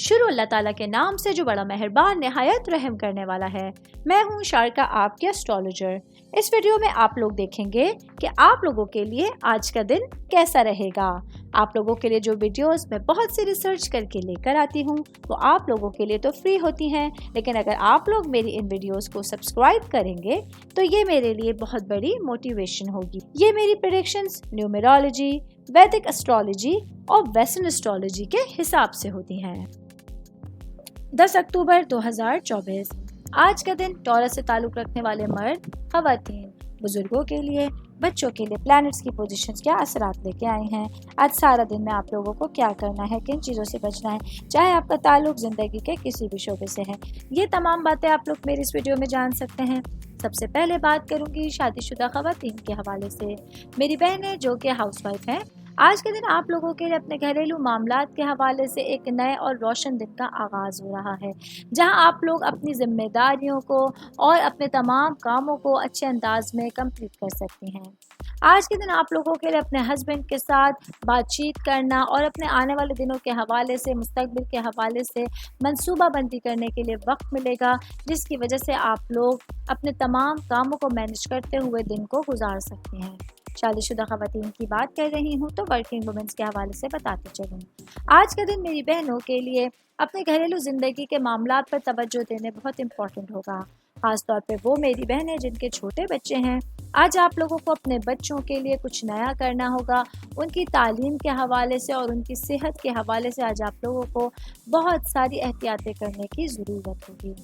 شروع اللہ تعالیٰ کے نام سے جو بڑا مہربان نہایت رحم کرنے والا ہے۔ میں ہوں شارکا، آپ کے اسٹرالوجر۔ اس ویڈیو میں آپ لوگ دیکھیں گے کہ آپ لوگوں کے لیے آج کا دن کیسا رہے گا۔ آپ لوگوں کے لیے جو ویڈیوز میں بہت سی ریسرچ کر کے لے کر آتی ہوں وہ آپ لوگوں کے لیے تو فری ہوتی ہیں، لیکن اگر آپ لوگ میری ان ویڈیوز کو سبسکرائب کریں گے تو یہ میرے لیے بہت بڑی موٹیویشن ہوگی۔ یہ میری پریڈکشنز نیومرولوجی، ویدک اسٹرالوجی اور ویسٹرن اسٹرالوجی کے حساب سے ہوتی ہیں۔ 10 اکتوبر 2024 آج کا دن ٹورس سے تعلق رکھنے والے مرد، خواتین، بزرگوں کے لیے، بچوں کے لیے پلانٹس کی پوزیشنز کیا اثرات لے کے آئی ہیں۔ آج سارا دن میں آپ لوگوں کو کیا کرنا ہے، کن چیزوں سے بچنا ہے، چاہے آپ کا تعلق زندگی کے کسی بھی شعبے سے ہے، یہ تمام باتیں آپ لوگ میری اس ویڈیو میں جان سکتے ہیں۔ سب سے پہلے بات کروں گی شادی شدہ خواتین کے حوالے سے۔ میری بہنیں جو کہ ہاؤس وائف ہیں، آج کے دن آپ لوگوں کے لیے اپنے گھریلو معاملات کے حوالے سے ایک نئے اور روشن دن کا آغاز ہو رہا ہے، جہاں آپ لوگ اپنی ذمہ داریوں کو اور اپنے تمام کاموں کو اچھے انداز میں کمپلیٹ کر سکتی ہیں۔ آج کے دن آپ لوگوں کے لیے اپنے ہسبینڈ کے ساتھ بات چیت کرنا اور اپنے آنے والے دنوں کے حوالے سے، مستقبل کے حوالے سے منصوبہ بندی کرنے کے لیے وقت ملے گا، جس کی وجہ سے آپ لوگ اپنے تمام کاموں کو مینج کرتے ہوئے دن کو گزار سکتے ہیں۔ شادی شدہ خواتین کی بات کر رہی ہوں تو ورکنگ وومنس کے حوالے سے بتاتے چلوں۔ آج کا دن میری بہنوں کے لیے اپنے گھریلو زندگی کے معاملات پر توجہ دینے بہت امپورٹنٹ ہوگا، خاص طور پہ وہ میری بہنیں جن کے چھوٹے بچے ہیں۔ آج آپ لوگوں کو اپنے بچوں کے لیے کچھ نیا کرنا ہوگا، ان کی تعلیم کے حوالے سے اور ان کی صحت کے حوالے سے آج آپ لوگوں کو بہت ساری احتیاطیں کرنے کی ضرورت ہوگی۔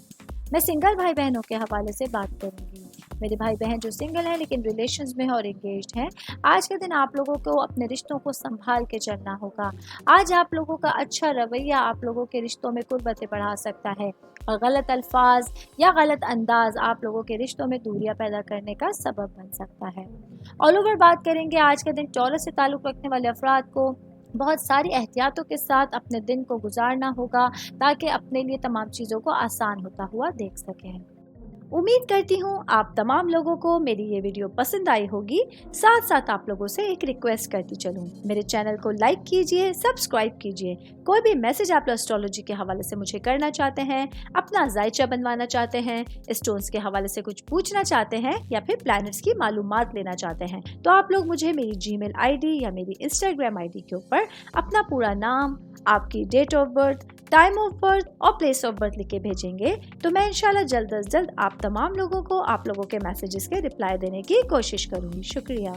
میں سنگل بھائی بہنوں کے حوالے سے بات کروں گی۔ میرے بھائی بہن جو سنگل ہیں لیکن ریلیشنز میں اور انگیجڈ ہیں، آج کے دن آپ لوگوں کو اپنے رشتوں کو سنبھال کے چلنا ہوگا۔ آج آپ لوگوں کا اچھا رویہ آپ لوگوں کے رشتوں میں قربتیں بڑھا سکتا ہے، اور غلط الفاظ یا غلط انداز آپ لوگوں کے رشتوں میں دوریاں پیدا کرنے کا سبب بن سکتا ہے۔ آل اوور بات کریں گے آج کے دن ٹورس سے تعلق رکھنے والے افراد کو بہت ساری احتیاطوں کے ساتھ اپنے دن کو گزارنا ہوگا تاکہ اپنے لیے تمام چیزوں کو آسان ہوتا ہوا دیکھ سکیں۔ امید کرتی ہوں آپ تمام لوگوں کو میری یہ ویڈیو پسند آئی ہوگی۔ ساتھ ساتھ آپ لوگوں سے ایک ریکویسٹ کرتی چلوں، میرے چینل کو لائک کیجئے، سبسکرائب کیجئے۔ کوئی بھی میسج آپ لوگ اسٹرالوجی کے حوالے سے مجھے کرنا چاہتے ہیں، اپنا ذائچہ بنوانا چاہتے ہیں، اسٹونز کے حوالے سے کچھ پوچھنا چاہتے ہیں یا پھر پلانٹس کی معلومات لینا چاہتے ہیں، تو آپ لوگ مجھے میری جی میل آئی ڈی یا میری انسٹاگرام آئی ڈی کے اوپر اپنا پورا نام، آپ کی date of birth, time of birth اور پلیس آف برتھ لکھ کے بھیجیں گے تو میں انشاءاللہ جلد از جلد آپ تمام لوگوں کو آپ لوگوں کے میسیجز کے رپلائی دینے کی کوشش کروں گی۔ شکریہ۔